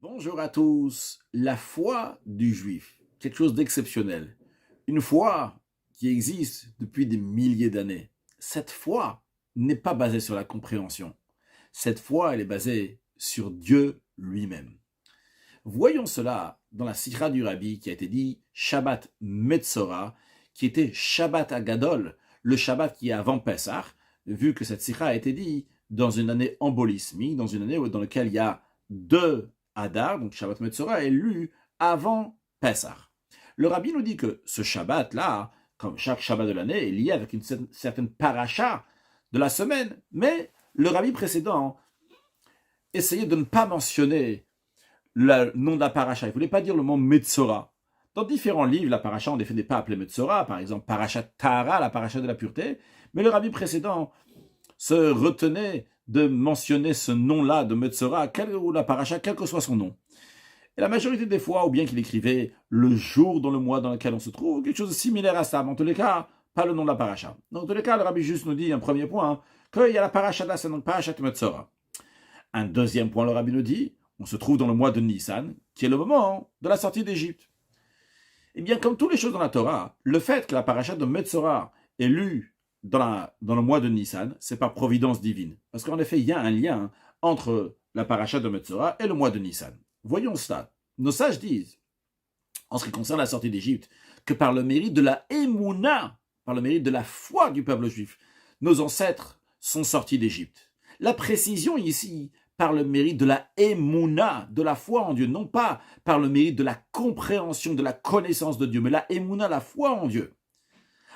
Bonjour à tous. La foi du juif, quelque chose d'exceptionnel. Une foi qui existe depuis des milliers d'années. Cette foi n'est pas basée sur la compréhension. Cette foi, elle est basée sur Dieu lui-même. Voyons cela dans la Sikha du Rabbi qui a été dit Shabbat Metzora, qui était Shabbat Agadol, le Shabbat qui est avant Pessah, vu que cette Sikha a été dit dans une année embolismique, dans une année dans laquelle il y a deux Adar, donc Shabbat Metzora, est lu avant Pessah. Le Rabbi nous dit que ce Shabbat-là, comme chaque Shabbat de l'année, est lié avec une certaine paracha de la semaine, mais le Rabbi précédent essayait de ne pas mentionner le nom de la paracha. Il ne voulait pas dire le mot Metzora. Dans différents livres, la paracha, en effet, n'est pas appelée Metzora. Par exemple, paracha Tahara, la paracha de la pureté. Mais le rabbi précédent se retenait de mentionner ce nom-là de Metzora, ou la paracha, quel que soit son nom. Et la majorité des fois, ou bien qu'il écrivait le jour dans le mois dans lequel on se trouve, quelque chose de similaire à ça. Mais en tous les cas, pas le nom de la paracha. Donc, en tous les cas, le rabbi juste nous dit un premier point, qu'il y a la paracha de la semaine, paracha de Metzora. Un deuxième point, le rabbi nous dit, on se trouve dans le mois de Nissan, qui est le moment de la sortie d'Égypte. Eh bien, comme toutes les choses dans la Torah, le fait que la paracha de Metzora est lue dans le mois de Nissan, c'est par providence divine. Parce qu'en effet, il y a un lien entre la paracha de Metzora et le mois de Nissan. Voyons cela. Nos sages disent, en ce qui concerne la sortie d'Égypte, que par le mérite de la Emouna, par le mérite de la foi du peuple juif, nos ancêtres sont sortis d'Égypte. La précision ici, par le mérite de la émouna, de la foi en Dieu, non pas par le mérite de la compréhension, de la connaissance de Dieu, mais la émouna, la foi en Dieu.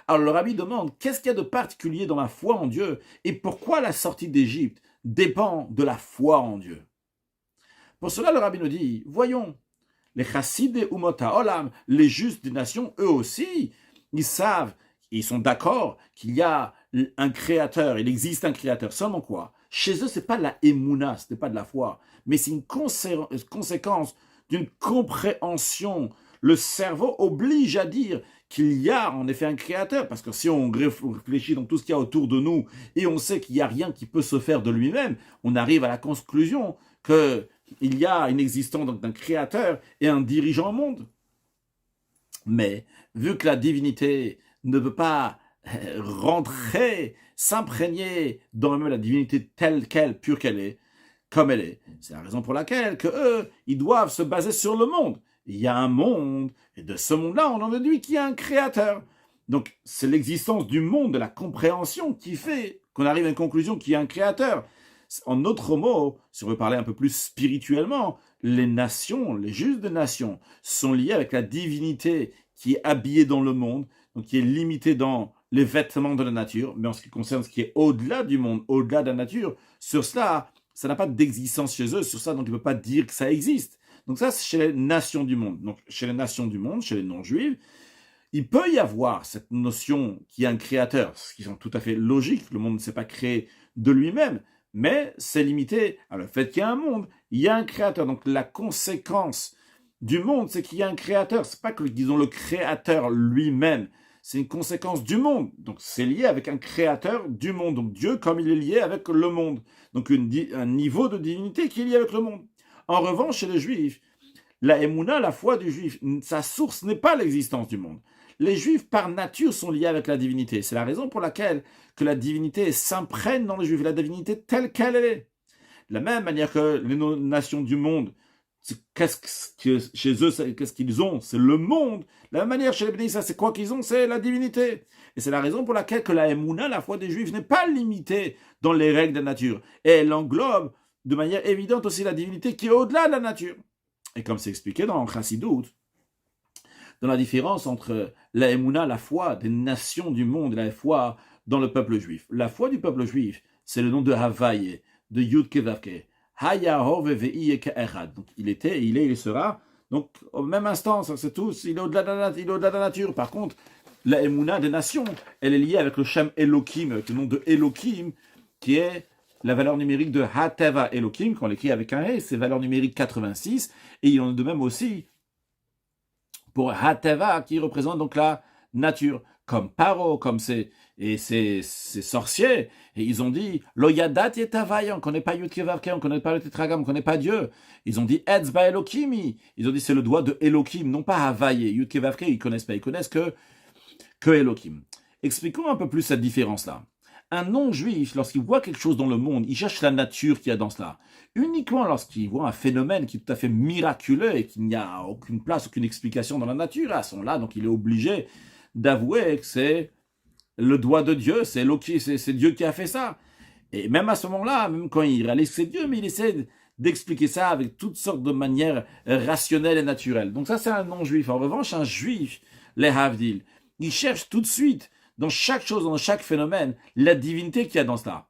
Alors le rabbi demande, qu'est-ce qu'il y a de particulier dans la foi en Dieu et pourquoi la sortie d'Égypte dépend de la foi en Dieu? Pour cela, le rabbi nous dit, voyons, les chassidés umota olam, les justes des nations, eux aussi, ils savent, ils sont d'accord qu'il y a un créateur, il existe un créateur. Seulement quoi? Chez eux, c'est pas de la émouna, ce n'est pas de la foi, mais c'est une conséquence d'une compréhension. Le cerveau oblige à dire qu'il y a en effet un créateur, parce que si on réfléchit dans tout ce qu'il y a autour de nous et on sait qu'il n'y a rien qui peut se faire de lui-même, on arrive à la conclusion qu'il y a une existence d'un créateur et un dirigeant au monde. Mais vu que la divinité ne peut pas rentrer, s'imprégner dans même la divinité telle qu'elle, pure qu'elle est, comme elle est. C'est la raison pour laquelle que eux, ils doivent se baser sur le monde. Il y a un monde, et de ce monde-là, on en déduit qu'il y a un créateur. Donc, c'est l'existence du monde, de la compréhension qui fait qu'on arrive à une conclusion qu'il y a un créateur. En d'autres mots, si on veut parler un peu plus spirituellement, les nations, les justes des nations, sont liés avec la divinité qui est habillée dans le monde, donc qui est limitée dans les vêtements de la nature, mais en ce qui concerne ce qui est au-delà du monde, au-delà de la nature, sur cela, ça n'a pas d'existence chez eux, sur ça, donc ils ne peuvent pas dire que ça existe. Donc ça, c'est chez les nations du monde. Donc chez les nations du monde, chez les non-juifs, il peut y avoir cette notion qu'il y a un créateur, ce qui est tout à fait logique, le monde ne s'est pas créé de lui-même, mais c'est limité à le fait qu'il y a un monde, il y a un créateur. Donc la conséquence du monde, c'est qu'il y a un créateur. C'est pas que, disons, le créateur lui-même, c'est une conséquence du monde. Donc c'est lié avec un créateur du monde. Donc Dieu, comme il est lié avec le monde. Donc un niveau de divinité qui est lié avec le monde. En revanche, chez les Juifs, la émouna, la foi du Juif, sa source n'est pas l'existence du monde. Les Juifs, par nature, sont liés avec la divinité. C'est la raison pour laquelle que la divinité s'imprègne dans les Juifs, la divinité telle qu'elle est. De la même manière que les nations du monde, chez eux, qu'est-ce qu'ils ont? C'est le monde. De la même manière, chez les Bénis, c'est quoi qu'ils ont? C'est la divinité. Et c'est la raison pour laquelle que la émouna, la foi des Juifs, n'est pas limitée dans les règles de la nature. Et elle englobe de manière évidente aussi la divinité qui est au-delà de la nature. Et comme c'est expliqué dans Chassidut, dans la différence entre la émouna, la foi des nations du monde, et la foi dans le peuple juif. La foi du peuple juif, c'est le nom de Havaye, de Yud Kevavke. Donc il était, il est, il sera. Donc au même instant, c'est tout, il est au-delà de la nature. Par contre, la émouna des nations, elle est liée avec le Shem Elohim, avec le nom de Elohim, qui est la valeur numérique de Hateva Elohim, qu'on l'écrit avec un S, c'est valeur numérique 86, et il en est de même aussi pour Hateva, qui représente donc la nature, comme Paro, comme c'est et ces sorciers, et ils ont dit, Lo yadat yetavaya, on ne connaît pas Yud Kei Vav Kei, on ne connaît pas le tétragramme, on ne connaît pas Dieu. Ils ont dit, Etzba Elokimi. Ils ont dit, c'est le doigt de Elohim, non pas Havaye. Yud Kei Vav Kei, ils connaissent pas, ils connaissent que Elohim. Expliquons un peu plus cette différence-là. Un non-juif, lorsqu'il voit quelque chose dans le monde, il cherche la nature qu'il y a dans cela. Uniquement lorsqu'il voit un phénomène qui est tout à fait miraculeux et qu'il n'y a aucune place, aucune explication dans la nature, à ce moment-là, donc il est obligé d'avouer que c'est le doigt de Dieu, c'est Dieu qui a fait ça. Et même à ce moment-là, même quand il réalise que c'est Dieu, mais il essaie d'expliquer ça avec toutes sortes de manières rationnelles et naturelles. Donc ça, c'est un non-juif. En revanche, un juif, les Havdil, il cherche tout de suite, dans chaque chose, dans chaque phénomène, la divinité qu'il y a dans cela.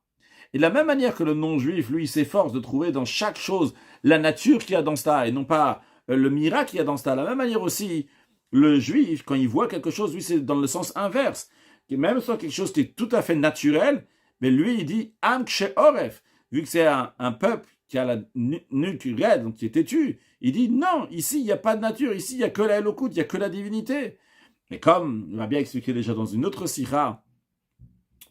Et de la même manière que le non-juif, lui, s'efforce de trouver dans chaque chose la nature qu'il y a dans cela, et non pas le miracle qu'il y a dans cela. De la même manière aussi, le juif, quand il voit quelque chose, lui, c'est dans le sens inverse. Même soit quelque chose qui est tout à fait naturel, mais lui, il dit « Am kshe oref », vu que c'est un peuple qui a la nuque raide, donc qui est têtu, il dit « Non, ici, il n'y a pas de nature, ici, il n'y a que la Elokut, il n'y a que la divinité ». Mais comme il va bien expliquer déjà dans une autre sikha,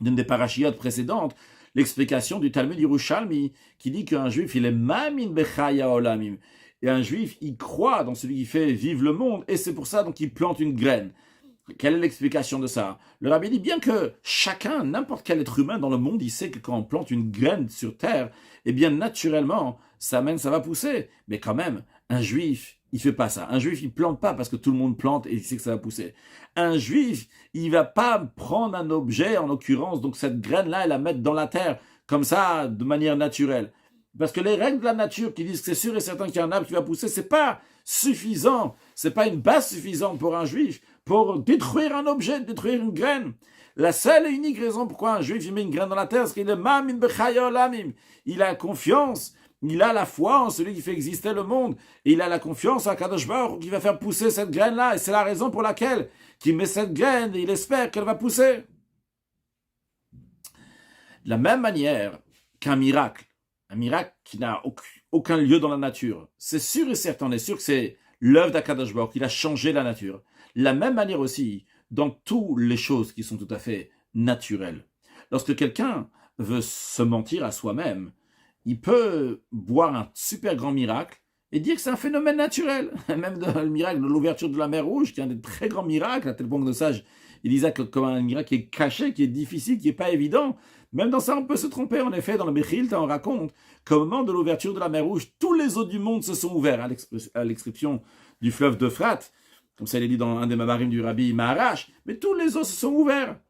d'une des parachiotes précédentes, l'explication du Talmud Yerushalmi, qui dit qu'un juif, il est mamin bechaya olamim. Et un juif, il croit dans celui qui fait vivre le monde, et c'est pour ça donc il plante une graine. Quelle est l'explication de ça? Le rabbi dit bien que chacun, n'importe quel être humain dans le monde, il sait que quand on plante une graine sur terre, eh bien naturellement, ça va pousser. Mais quand même, un juif, il fait pas ça. Un juif, il plante pas parce que tout le monde plante et il sait que ça va pousser. Un juif, il va pas prendre un objet, en l'occurrence, donc cette graine-là, et la mettre dans la terre, comme ça, de manière naturelle. Parce que les règles de la nature qui disent que c'est sûr et certain qu'il y a un arbre qui va pousser, c'est pas suffisant. C'est pas une base suffisante pour un juif pour détruire un objet, détruire une graine. La seule et unique raison pourquoi un juif il met une graine dans la terre, c'est qu'il est mamin bechaya olamim. Il a confiance, il a la foi en celui qui fait exister le monde, et il a la confiance à Kadosh Baruch Hu qui va faire pousser cette graine-là, et c'est la raison pour laquelle il met cette graine et il espère qu'elle va pousser. De la même manière qu'un miracle qui n'a aucun lieu dans la nature, c'est sûr et certain, on est sûr que c'est l'œuvre d'Akadosh Baruch Hu, il a changé la nature. De la même manière aussi, dans toutes les choses qui sont tout à fait naturelles. Lorsque quelqu'un veut se mentir à soi-même, il peut voir un super grand miracle et dire que c'est un phénomène naturel. Même le miracle de l'ouverture de la mer Rouge, qui est un des très grands miracles, à tel point que nos sages, ils disaient que comme un miracle qui est caché, qui est difficile, qui n'est pas évident. Même dans ça, on peut se tromper. En effet, dans le Mechilta, on raconte qu'au moment de l'ouverture de la mer Rouge, tous les eaux du monde se sont ouverts, à l'exception du fleuve d'Euphrate, comme ça il est dit dans un des Mamarim du Rabbi Maharash, mais tous les eaux se sont ouverts.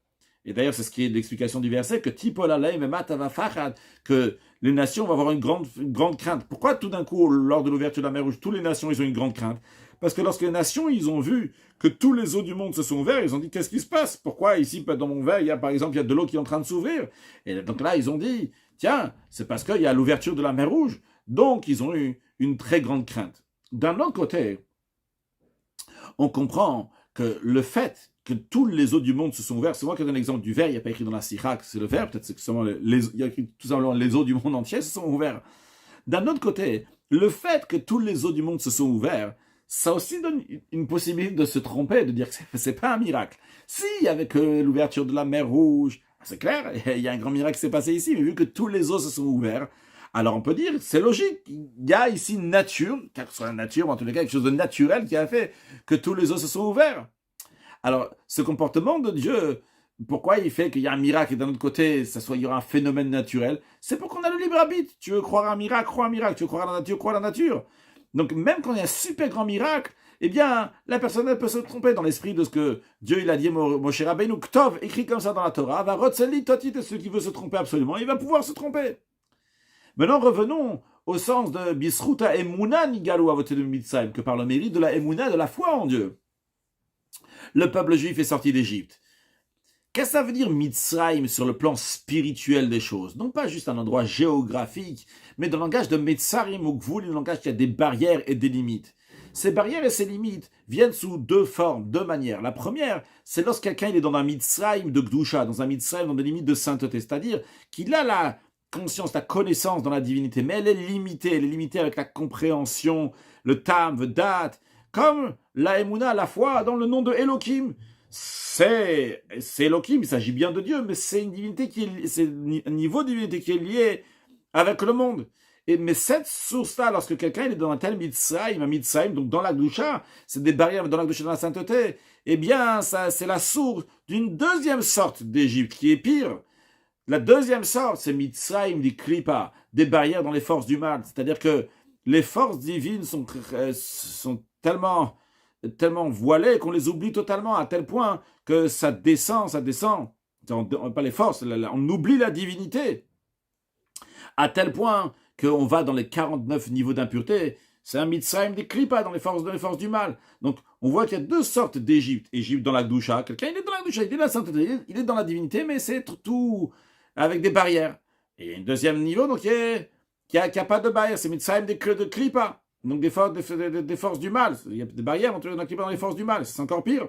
Et d'ailleurs, c'est ce qui est l'explication du verset, que Tipol Aleim et Matava Fachad, que les nations vont avoir une grande crainte. Pourquoi tout d'un coup, lors de l'ouverture de la mer Rouge, toutes les nations, ils ont une grande crainte? Parce que lorsque les nations, ils ont vu que tous les eaux du monde se sont ouverts, ils ont dit, qu'est-ce qui se passe? Pourquoi ici, dans mon verre, par exemple, il y a de l'eau qui est en train de s'ouvrir? Et donc là, ils ont dit, tiens, c'est parce qu'il y a l'ouverture de la mer Rouge. Donc, ils ont eu une très grande crainte. D'un autre côté, on comprend que le fait que tous les eaux du monde se sont ouvertes, c'est moi qui donne l'exemple du verre, il n'y a pas écrit dans la Sikha que c'est le verre, peut-être c'est que seulement il y a écrit tout simplement les eaux du monde entier se sont ouvertes. D'un autre côté, le fait que tous les eaux du monde se sont ouvertes, ça aussi donne une possibilité de se tromper, de dire que c'est pas un miracle. Si, avec l'ouverture de la mer Rouge, c'est clair, il y a un grand miracle qui s'est passé ici, mais vu que tous les eaux se sont ouvertes, alors on peut dire, c'est logique, il y a ici une nature, car ce soit la nature, mais en tous les cas, quelque chose de naturel qui a fait que tous les eaux se sont ouverts. Alors, ce comportement de Dieu, pourquoi il fait qu'il y a un miracle et d'un autre côté, il y aura un phénomène naturel? C'est pour qu'on a le libre arbitre. Tu veux croire à un miracle, crois à un miracle. Tu veux croire à la nature, crois à la nature. Donc, même quand il y a un super grand miracle, eh bien, la personne, elle peut se tromper dans l'esprit de ce que Dieu, il a dit à Moshe Rabbeinu, Ktov, écrit comme ça dans la Torah, va rotzeli totit, et celui qui veut se tromper absolument, il va pouvoir se tromper. Maintenant, revenons au sens de Bisruta Emuna Nigalu Avotedu Mitzrayim, que par le mérite de la Emuna, de la foi en Dieu, le peuple juif est sorti d'Égypte. Qu'est-ce que ça veut dire Mitzrayim sur le plan spirituel des choses? Non pas juste un endroit géographique, mais dans le langage de Metzarim ou Gvul, un langage qui a des barrières et des limites. Ces barrières et ces limites viennent sous deux formes, deux manières. La première, c'est lorsque quelqu'un est dans un Mitzrayim de Gdusha, dans un Mitzrayim dans des limites de sainteté, c'est-à-dire qu'il a la conscience, la connaissance dans la divinité, mais elle est limitée avec la compréhension, le tam, le dat, comme la emuna, la foi dans le nom de Elohim. c'est Elohim, il s'agit bien de Dieu, mais c'est une divinité c'est un niveau de divinité qui est lié avec le monde. Mais cette source-là, lorsque quelqu'un est dans un tel Mitzrayim, donc dans la Gdusha, c'est des barrières dans la Gdusha, dans la sainteté, eh bien, ça, c'est la source d'une deuxième sorte d'Égypte qui est pire. La deuxième sorte, c'est Mitzrayim, des Kripa, des barrières dans les forces du mal. C'est-à-dire que les forces divines sont tellement voilées qu'on les oublie totalement, à tel point que ça descend. Pas les forces, on oublie la divinité. À tel point qu'on va dans les 49 niveaux d'impureté. C'est un Mitzrayim des Kripa dans les forces du mal. Donc, on voit qu'il y a deux sortes d'Égypte. Égypte dans la Gdusha. Quelqu'un, il est dans la Gdusha, il est dans la sainteté, il est dans la divinité, mais c'est tout avec des barrières. Et il y a un deuxième niveau, donc, qui a pas de barrière. C'est Mitzrayim de Kripa. Donc, des forces du mal. Il y a des barrières entre dans les forces du mal. C'est encore pire.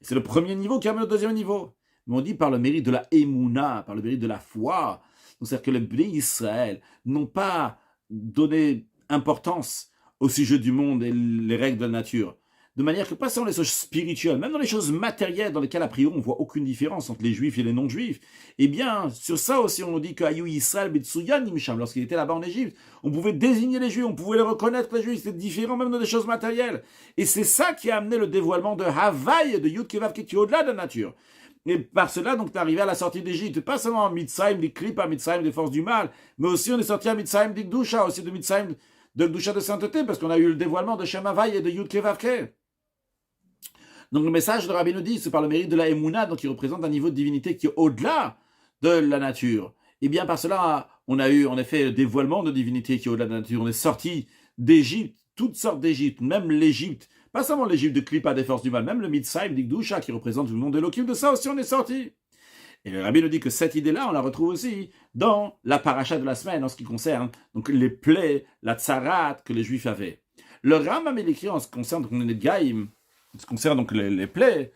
C'est le premier niveau qui amène au deuxième niveau. Mais on dit par le mérite de la Emouna, par le mérite de la foi. Donc, c'est-à-dire que les Bnei Israël n'ont pas donné importance au sujet du monde et les règles de la nature. De manière que, pas seulement les choses spirituelles, même dans les choses matérielles dans lesquelles, a priori, on ne voit aucune différence entre les juifs et les non-juifs, eh bien, sur ça aussi, on nous dit qu'Ayu Israël Betsuyan Nimsham, lorsqu'il était là-bas en Égypte, on pouvait désigner les juifs, on pouvait les reconnaître, les juifs, c'était différent même dans des choses matérielles. Et c'est ça qui a amené le dévoilement de Havaï, de Yud Kevav, qui est au-delà de la nature. Et par cela, donc, tu es arrivé à la sortie d'Égypte, pas seulement en Mitzrayim, des Kripa, Mitzrayim, des forces du mal, mais aussi on est sorti à Mitzrayim, des Gdusha, aussi de Mitzrayim, de Gdusha de sainteté, parce qu'on a eu le dévoilement de Shem Havaï et de Yud Kevavke. Donc le message de Rabbi Nodi, c'est par le mérite de la Emouna, donc il représente un niveau de divinité qui est au-delà de la nature. Et bien par cela, on a eu en effet le dévoilement de divinité qui est au-delà de la nature. On est sorti d'Égypte, toutes sortes d'Égypte, même l'Égypte, pas seulement l'Égypte de Klippa des forces du mal, même le Mitzrayim d'Igdusha qui représente le nom d'Elohim, de ça aussi on est sorti. Et le Rabbi nous dit que cette idée-là, on la retrouve aussi dans la paracha de la semaine en ce qui concerne donc les plaies, la tsarat que les Juifs avaient. Le Rambam il écrit en ce qui concerne donc, les plaies,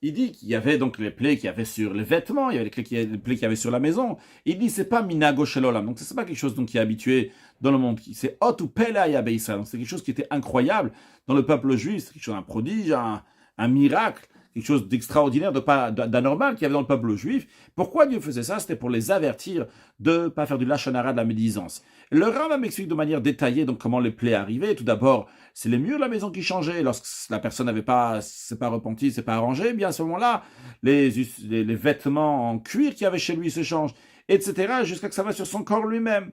il dit qu'il y avait donc les plaies qu'il y avait sur les vêtements, il y avait les plaies qu'il y avait sur la maison. Il dit c'est pas minago shelolam, donc c'est pas quelque chose donc, qui est habitué dans le monde. C'est ot ou pela yabeisa, donc c'est quelque chose qui était incroyable dans le peuple juif, c'est quelque chose un prodige, un miracle, quelque chose d'extraordinaire, d'anormal qu'il y avait dans le peuple juif. Pourquoi Dieu faisait ça? C'était pour les avertir de ne pas faire du lashon hara, de la médisance. Le Rambam m'explique de manière détaillée donc comment les plaies arrivaient. Tout d'abord, c'est les murs de la maison qui changeaient. Lorsque la personne s'est pas repentie, s'est pas arrangée, eh bien à ce moment-là, les vêtements en cuir qu'il y avait chez lui se changent, etc., jusqu'à ce que ça va sur son corps lui-même.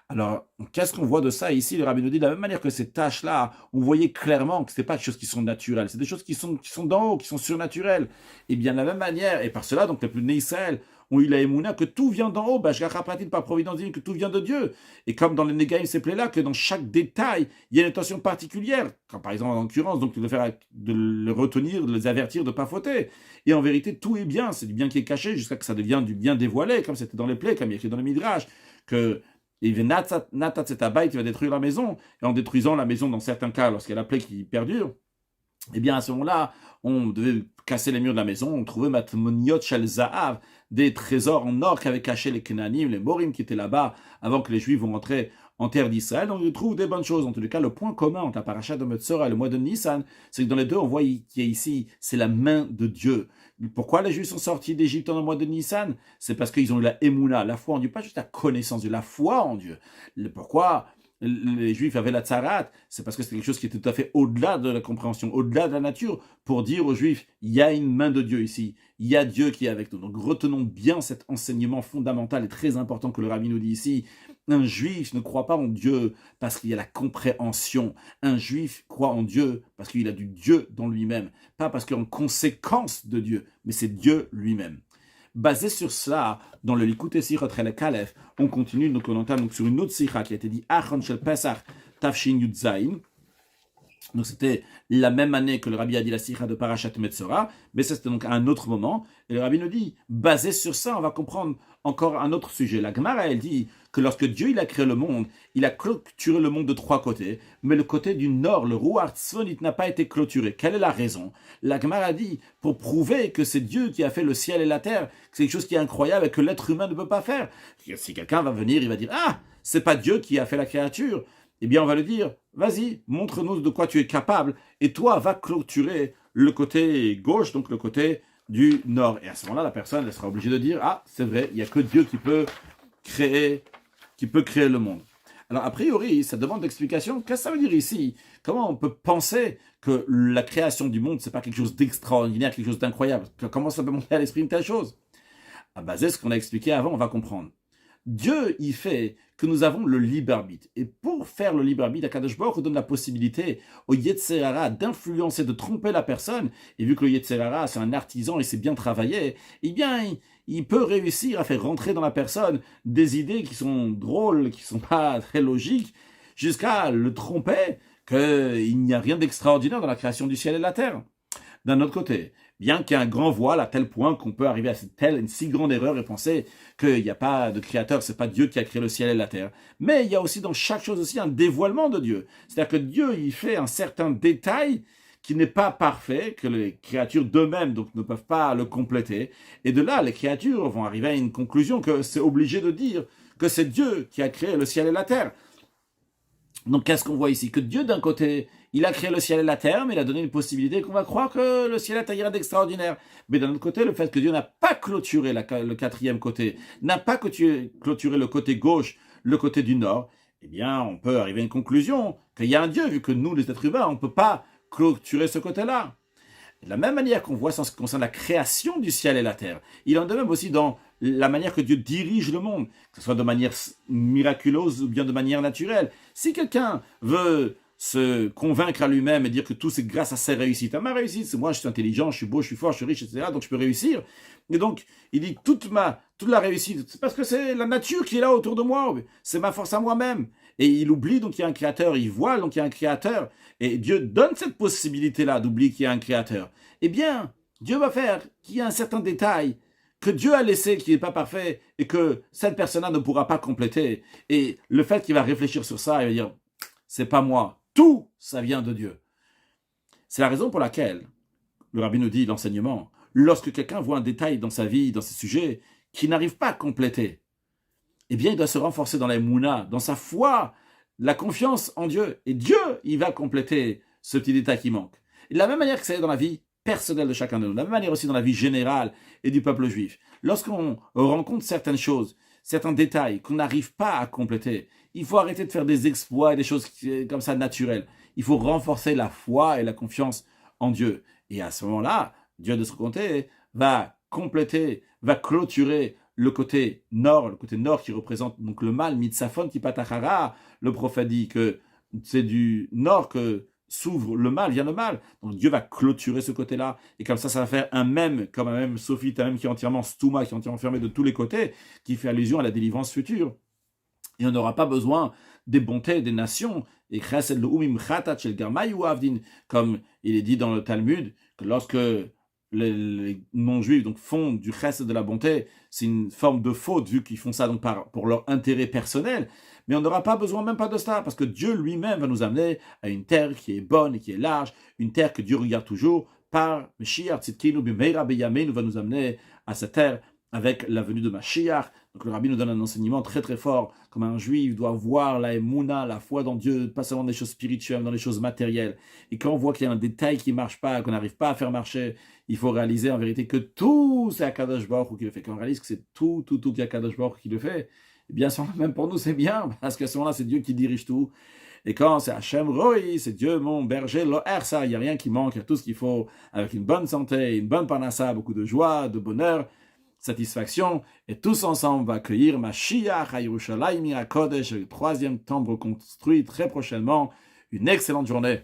Alors, qu'est-ce qu'on voit de ça ici? Le Rabbi nous dit de la même manière que ces tâches-là, on voyait clairement que ce n'est pas des choses qui sont naturelles, c'est des choses qui sont d'en haut, qui sont surnaturelles. Et bien de la même manière, et par cela, donc les plus nés Israël ont eu la émouna que tout vient d'en haut, par providence divine, que tout vient de Dieu. Et comme dans les Négaïm, ces plaies-là, que dans chaque détail, il y a une intention particulière. Comme par exemple, en l'occurrence, donc de le retenir, de les avertir de ne pas fauter. Et en vérité, tout est bien, c'est du bien qui est caché jusqu'à ce que ça devienne du bien dévoilé, comme c'était dans les plaies, comme il y a écrit dans le Midrash, que il va détruire la maison, et en détruisant la maison, dans certains cas, lorsqu'il y a la plaie qui perdure, eh bien à ce moment-là, on devait casser les murs de la maison, on trouvait matmoniot shel zahav, des trésors en or qu'avaient cachés les Kenanim, les Morim qui étaient là-bas, avant que les Juifs vont entrer en terre d'Israël. Donc on trouve des bonnes choses. En tous les cas, le point commun entre la paracha de Metzora et le mois de Nissan, c'est que dans les deux, on voit qu'il y a ici, c'est la main de Dieu. Pourquoi les Juifs sont sortis d'Égypte dans le mois de Nissan? C'est parce qu'ils ont eu la Emouna, la foi en Dieu, pas juste la connaissance de la foi en Dieu. Pourquoi les Juifs avaient la tsarat? C'est parce que c'est quelque chose qui est tout à fait au-delà de la compréhension, au-delà de la nature, pour dire aux Juifs, il y a une main de Dieu ici, il y a Dieu qui est avec nous. Donc retenons bien cet enseignement fondamental et très important que le Rabbi nous dit ici. Un Juif ne croit pas en Dieu parce qu'il y a la compréhension. Un Juif croit en Dieu parce qu'il a du Dieu dans lui-même, pas parce qu'il est en conséquence de Dieu, mais c'est Dieu lui-même. Basé sur cela, dans le Likutei Sichot Chelek Aleph, on continue, donc on entame donc sur une autre sikha qui a été dit Achron Shel Pesach Tafshin Yud Zayin. Donc c'était la même année que le Rabbi a dit la sikha de Parashat Metzora, mais ça c'était donc à un autre moment. Et le Rabbi nous dit, basé sur ça, on va comprendre encore un autre sujet. La Gemara, elle dit que lorsque Dieu il a créé le monde, il a clôturé le monde de trois côtés, mais le côté du nord, le Ruach Tzfonit, n'a pas été clôturé. Quelle est la raison? La Gemara dit, pour prouver que c'est Dieu qui a fait le ciel et la terre, que c'est quelque chose qui est incroyable et que l'être humain ne peut pas faire. Si quelqu'un va venir, il va dire, ah, c'est pas Dieu qui a fait la créature. Eh bien, on va lui dire, vas-y, montre-nous de quoi tu es capable, et toi, va clôturer le côté gauche, donc le côté du nord. Et à ce moment-là, la personne elle sera obligée de dire, ah, c'est vrai, il n'y a que Dieu créer, qui peut créer le monde. Alors, a priori, ça demande d'explication. Qu'est-ce que ça veut dire ici? Comment on peut penser que la création du monde, c'est pas quelque chose d'extraordinaire, quelque chose d'incroyable? Comment ça peut monter à l'esprit une telle chose? À baser ce qu'on a expliqué avant, on va comprendre. Dieu, il fait que nous avons le libre arbitre. Et pour faire le libre arbitre, Akadosh Baruch Hu donne la possibilité au Yetzer Hara d'influencer, de tromper la personne. Et vu que le Yetzer Hara, c'est un artisan et c'est bien travaillé, eh bien, il peut réussir à faire rentrer dans la personne des idées qui sont drôles, qui sont pas très logiques, jusqu'à le tromper qu'il n'y a rien d'extraordinaire dans la création du ciel et de la terre. D'un autre côté, bien qu'il y ait un grand voile à tel point qu'on peut arriver à une si grande erreur et penser qu'il n'y a pas de créateur, c'est pas Dieu qui a créé le ciel et la terre. Mais il y a aussi dans chaque chose aussi un dévoilement de Dieu. C'est-à-dire que Dieu, il fait un certain détail qui n'est pas parfait, que les créatures d'eux-mêmes donc ne peuvent pas le compléter. Et de là, les créatures vont arriver à une conclusion que c'est obligé de dire que c'est Dieu qui a créé le ciel et la terre. Donc qu'est-ce qu'on voit ici? Que Dieu, d'un côté, il a créé le ciel et la terre, mais il a donné une possibilité qu'on va croire que le ciel et la terre ira d'extraordinaire. Mais d'un autre côté, le fait que Dieu n'a pas clôturé le quatrième côté, n'a pas clôturé le côté gauche, le côté du nord, eh bien, on peut arriver à une conclusion qu'il y a un Dieu, vu que nous, les êtres humains, on ne peut pas clôturer ce côté-là. De la même manière qu'on voit en ce qui concerne la création du ciel et la terre, il en est de même aussi dans la manière que Dieu dirige le monde, que ce soit de manière miraculeuse ou bien de manière naturelle. Si quelqu'un veut se convaincre à lui-même et dire que tout c'est grâce à ses réussites, à ma réussite, c'est moi, je suis intelligent, je suis beau, je suis fort, je suis riche, etc., donc je peux réussir. Et donc, il dit toute la réussite, c'est parce que c'est la nature qui est là autour de moi, c'est ma force à moi-même. Et il oublie donc qu'il y a un créateur, il voit donc qu'il y a un créateur, et Dieu donne cette possibilité-là d'oublier qu'il y a un créateur. Eh bien, Dieu va faire qu'il y ait un certain détail que Dieu a laissé, qui n'est pas parfait, et que cette personne-là ne pourra pas compléter. Et le fait qu'il va réfléchir sur ça, il va dire, c'est pas moi, tout, ça vient de Dieu. C'est la raison pour laquelle, le rabbi nous dit, l'enseignement, lorsque quelqu'un voit un détail dans sa vie, dans ses sujets, qu'il n'arrive pas à compléter, eh bien, il doit se renforcer dans la mouna, dans sa foi, la confiance en Dieu. Et Dieu, il va compléter ce petit détail qui manque. Et de la même manière que ça est dans la vie personnelle de chacun de nous, de la même manière aussi dans la vie générale et du peuple juif. Lorsqu'on rencontre certaines choses, certains détails qu'on n'arrive pas à compléter, il faut arrêter de faire des exploits et des choses comme ça naturelles. Il faut renforcer la foi et la confiance en Dieu. Et à ce moment-là, Dieu de son côté va compléter, va clôturer le côté nord qui représente donc le mal, Mitzafon qui patachara, le prophète dit que c'est du nord que s'ouvre le mal, vient le mal. Donc Dieu va clôturer ce côté-là, et comme ça va faire un même, comme un même sophite, un même qui est entièrement stouma, qui est entièrement fermé de tous les côtés, qui fait allusion à la délivrance future. Et on n'aura pas besoin des bontés des nations, et comme il est dit dans le Talmud, que lorsque les non-juifs donc font du chesed de la bonté, c'est une forme de faute vu qu'ils font ça donc pour leur intérêt personnel, mais on n'aura pas besoin même pas de ça, parce que Dieu lui-même va nous amener à une terre qui est bonne et qui est large, une terre que Dieu regarde toujours, par Mashiach Tzidkenu b'meira b'yameinu, va nous amener à cette terre avec la venue de Mashiach. Donc le rabbi nous donne un enseignement très très fort, comme un juif doit voir la émouna, la foi dans Dieu, pas seulement dans les choses spirituelles, dans les choses matérielles. Et quand on voit qu'il y a un détail qui ne marche pas, qu'on n'arrive pas à faire marcher, il faut réaliser en vérité que tout c'est Akadosh Baruch Hu qui le fait. Quand on réalise que c'est tout qui est Akadosh Baruch Hu qui le fait, eh bien même pour nous c'est bien, parce qu'à ce moment-là c'est Dieu qui dirige tout. Et quand c'est Hachem Roi, c'est Dieu mon berger, ça, il n'y a rien qui manque, il y a tout ce qu'il faut, avec une bonne santé, une bonne parnassa, beaucoup de joie, de bonheur, satisfaction, et tous ensemble on va accueillir Mashiach à Yerushalayim, à Kodesh, le troisième temple construit très prochainement. Une excellente journée.